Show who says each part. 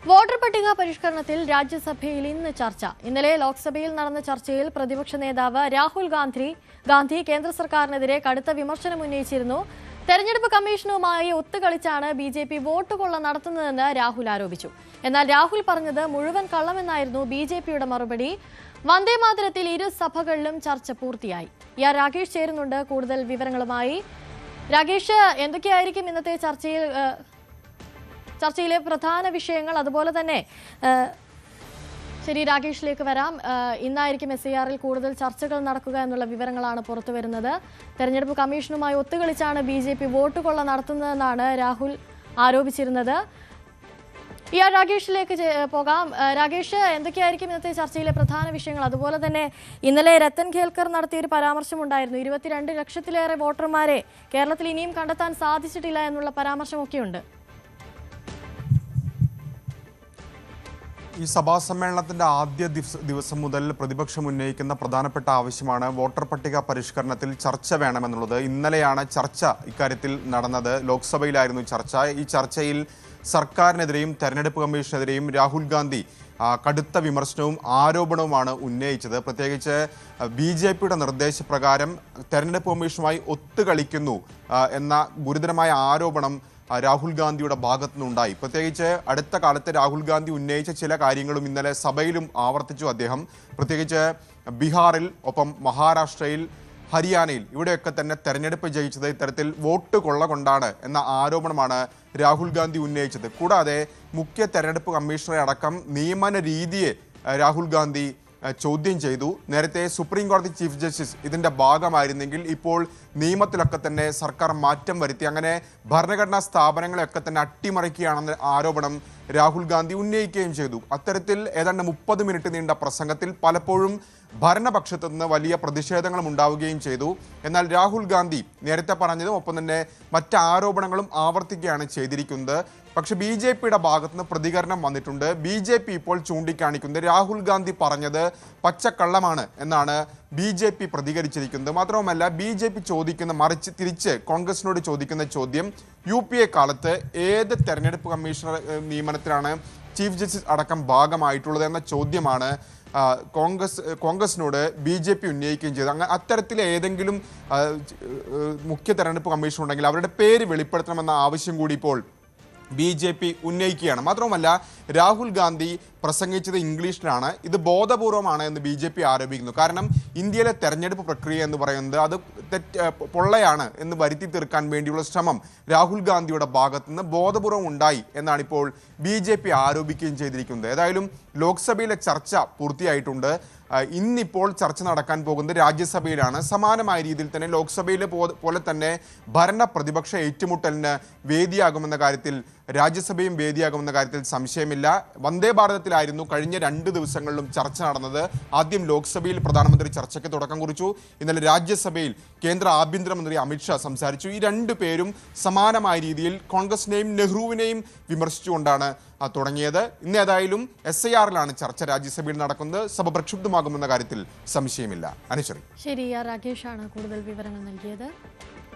Speaker 1: Voter പട്ടിക പരിഷ്കരണത്തിൽ രാജ്യസഭയിൽ ഇന്ന് ചർച്ച. ഇന്നലെ ലോക്സഭയിൽ നടന്ന ചർച്ചയിൽ പ്രതിപക്ഷ നേതാവ് രാഹുൽ ഗാന്ധി കേന്ദ്ര സർക്കാരിനെതിരെ കടുത്ത വിമർശനം ഉന്നയിച്ചിരുന്നു. തെരഞ്ഞെടുപ്പ് കമ്മീഷനുമായി ഒത്തുകളിച്ചാണ് ബിജെപി വോട്ട് കൊള്ള നടത്തുന്നതെന്ന് രാഹുൽ ആരോപിച്ചു. എന്നാൽ രാഹുൽ പറഞ്ഞത് മുഴുവൻ കള്ളമെന്നായിരുന്നു ബിജെപിയുടെ മറുപടി. വന്ദേമാതരത്തിൽ ഇരു സഭകളിലും ചർച്ച പൂർത്തിയായി. രാകേഷ് ചേരുന്നുണ്ട് കൂടുതൽ വിവരങ്ങളുമായി. രാകേഷ്, എന്തൊക്കെയായിരിക്കും ഇന്നത്തെ ചർച്ചയിലെ പ്രധാന വിഷയങ്ങൾ? അതുപോലെ തന്നെ ശരി, രാകേഷിലേക്ക് വരാം. ഇന്നായിരിക്കും SIRൽ കൂടുതൽ ചർച്ചകൾ നടക്കുക എന്നുള്ള വിവരങ്ങളാണ് പുറത്തു വരുന്നത്. തെരഞ്ഞെടുപ്പ് കമ്മീഷനുമായി ഒത്തുകളിച്ചാണ് ബിജെപി വോട്ട് കൊള്ള നടത്തുന്നതെന്നാണ് രാഹുൽ ആരോപിച്ചിരുന്നത്. രാകേഷിലേക്ക് പോകാം. രാകേഷ്, എന്തൊക്കെയായിരിക്കും ഇന്നത്തെ ചർച്ചയിലെ പ്രധാന വിഷയങ്ങൾ? അതുപോലെ തന്നെ ഇന്നലെ രത്തൻ ഖേൽക്കർ നടത്തിയ ഒരു പരാമർശമുണ്ടായിരുന്നു. 22 ലക്ഷത്തിലേറെ വോട്ടർമാരെ കേരളത്തിൽ ഇനിയും കണ്ടെത്താൻ സാധിച്ചിട്ടില്ല എന്നുള്ള പരാമർശമൊക്കെയുണ്ട്.
Speaker 2: ഈ സഭാ സമ്മേളനത്തിന്റെ ആദ്യ ദിവസം മുതൽ പ്രതിപക്ഷം ഉന്നയിക്കുന്ന പ്രധാനപ്പെട്ട ആവശ്യമാണ് വോട്ടർ പട്ടിക പരിഷ്കരണത്തിൽ ചർച്ച വേണമെന്നുള്ളത്. ഇന്നലെയാണ് ചർച്ച ഇക്കാര്യത്തിൽ നടന്നത്. ലോക്സഭയിലായിരുന്നു ചർച്ച. ഈ ചർച്ചയിൽ സർക്കാരിനെതിരെയും തെരഞ്ഞെടുപ്പ് കമ്മീഷനെതിരെയും രാഹുൽ ഗാന്ധി കടുത്ത വിമർശനവും ആരോപണവുമാണ് ഉന്നയിച്ചത്. പ്രത്യേകിച്ച് BJPയുടെ നിർദ്ദേശപ്രകാരം തെരഞ്ഞെടുപ്പ് കമ്മീഷനുമായി ഒത്തുകളിക്കുന്നു എന്ന ഗുരുതരമായ ആരോപണം രാഹുൽ ഗാന്ധിയുടെ ഭാഗത്തുനിന്നുണ്ടായി. പ്രത്യേകിച്ച് അടുത്ത കാലത്ത് രാഹുൽ ഗാന്ധി ഉന്നയിച്ച ചില കാര്യങ്ങളും ഇന്നലെ സഭയിലും ആവർത്തിച്ചു അദ്ദേഹം. പ്രത്യേകിച്ച് ബീഹാറിൽ, ഒപ്പം മഹാരാഷ്ട്രയിൽ, ഹരിയാനയിൽ ഇവിടെയൊക്കെ തന്നെ തെരഞ്ഞെടുപ്പ് ജയിച്ചത് ഇത്തരത്തിൽ വോട്ട് കൊള്ള കൊണ്ടാണ് എന്ന ആരോപണമാണ് രാഹുൽ ഗാന്ധി ഉന്നയിച്ചത്. കൂടാതെ മുഖ്യ തെരഞ്ഞെടുപ്പ് കമ്മീഷണറെ അടക്കം നിയമന രീതിയെ രാഹുൽ ഗാന്ധി ചോദ്യം ചെയ്തു. നേരത്തെ സുപ്രീം കോടതി ചീഫ് ജസ്റ്റിസ് ഇതിൻ്റെ ഭാഗമായിരുന്നെങ്കിൽ ഇപ്പോൾ നിയമത്തിലൊക്കെ തന്നെ സർക്കാർ മാറ്റം വരുത്തി, അങ്ങനെ ഭരണഘടനാ സ്ഥാപനങ്ങളെയൊക്കെ തന്നെ അട്ടിമറിക്കുകയാണെന്ന ആരോപണം രാഹുൽ ഗാന്ധി ഉന്നയിക്കുകയും ചെയ്തു. അത്തരത്തിൽ ഏതാണ്ട് 30 മിനിറ്റ് നീണ്ട പ്രസംഗത്തിൽ പലപ്പോഴും ഭരണപക്ഷത്തു നിന്ന് വലിയ പ്രതിഷേധങ്ങളും ഉണ്ടാവുകയും ചെയ്തു. എന്നാൽ രാഹുൽ ഗാന്ധി നേരത്തെ പറഞ്ഞതും ഒപ്പം തന്നെ മറ്റ് ആരോപണങ്ങളും ആവർത്തിക്കുകയാണ് ചെയ്തിരിക്കുന്നത്. പക്ഷെ BJPയുടെ ഭാഗത്തുനിന്ന് പ്രതികരണം വന്നിട്ടുണ്ട്. BJP ഇപ്പോൾ ചൂണ്ടിക്കാണിക്കുന്നത് രാഹുൽ ഗാന്ധി പറഞ്ഞത് പച്ചക്കള്ളമാണ് എന്നാണ് BJP പ്രതികരിച്ചിരിക്കുന്നത്. മാത്രവുമല്ല, BJP ചോദിക്കുന്ന മറിച്ച് തിരിച്ച് കോൺഗ്രസിനോട് ചോദിക്കുന്ന ചോദ്യം, UPA കാലത്ത് ഏത് തെരഞ്ഞെടുപ്പ് കമ്മീഷണർ നിയമനത്തിലാണ് ചീഫ് ജസ്റ്റിസ് അടക്കം ഭാഗമായിട്ടുള്ളത് എന്ന ചോദ്യമാണ് കോൺഗ്രസിനോട് BJP ഉന്നയിക്കുകയും ചെയ്തു. അങ്ങനെ അത്തരത്തിലെ ഏതെങ്കിലും മുഖ്യ തെരഞ്ഞെടുപ്പ് കമ്മീഷൻ ഉണ്ടെങ്കിൽ അവരുടെ പേര് വെളിപ്പെടുത്തണമെന്ന ആവശ്യം കൂടി ഇപ്പോൾ BJP ഉന്നയിക്കുകയാണ്. മാത്രവുമല്ല, രാഹുൽ ഗാന്ധി പ്രസംഗിച്ചത് ഇംഗ്ലീഷിലാണ്. ഇത് ബോധപൂർവമാണ് എന്ന് BJP ആരോപിക്കുന്നു. കാരണം ഇന്ത്യയിലെ തെരഞ്ഞെടുപ്പ് പ്രക്രിയ എന്ന് പറയുന്നത് അത് പൊള്ളയാണ് എന്ന് വരുത്തി തീർക്കാൻ വേണ്ടിയുള്ള ശ്രമം രാഹുൽ ഗാന്ധിയുടെ ഭാഗത്തുനിന്ന് ബോധപൂർവം ഉണ്ടായി എന്നാണ് ഇപ്പോൾ BJP ആരോപിക്കുകയും ചെയ്തിരിക്കുന്നത്. ഏതായാലും ലോക്സഭയിലെ ചർച്ച പൂർത്തിയായിട്ടുണ്ട്. ഇന്നിപ്പോൾ ചർച്ച നടക്കാൻ പോകുന്നത് രാജ്യസഭയിലാണ്. സമാനമായ രീതിയിൽ തന്നെ ലോക്സഭയിലെ പോലെ തന്നെ ഭരണ പ്രതിപക്ഷ ഏറ്റുമുട്ടലിന് വേദിയാകുമെന്ന കാര്യത്തിൽ രാജ്യസഭയും വേദിയാകുമെന്ന കാര്യത്തിൽ സംശയമില്ല. വന്ദേ ഭാരതത്തിലായിരുന്നു കഴിഞ്ഞ 2 ദിവസങ്ങളിലും ചർച്ച നടന്നത്. ആദ്യം ലോക്സഭയിൽ പ്രധാനമന്ത്രി ചർച്ചയ്ക്ക് തുടക്കം കുറിച്ചു. ഇന്നലെ രാജ്യസഭയിൽ കേന്ദ്ര ആഭ്യന്തരമന്ത്രി അമിത്ഷാ സംസാരിച്ചു. ഈ 2 പേരും സമാനമായ രീതിയിൽ കോൺഗ്രസിനെയും നെഹ്റുവിനെയും വിമർശിച്ചുകൊണ്ടാണ് തുടങ്ങിയത്. ഇന്ന് ഏതായാലും SIRലാണ് ചർച്ച രാജ്യസഭയിൽ നടക്കുന്നത്. സഭ പ്രക്ഷുബ്ധമാകുമെന്ന കാര്യത്തിൽ സംശയമില്ല. അനുശ്വരി.
Speaker 1: ശരി, രാകേഷാണ് കൂടുതൽ വിവരങ്ങൾ നൽകിയത്.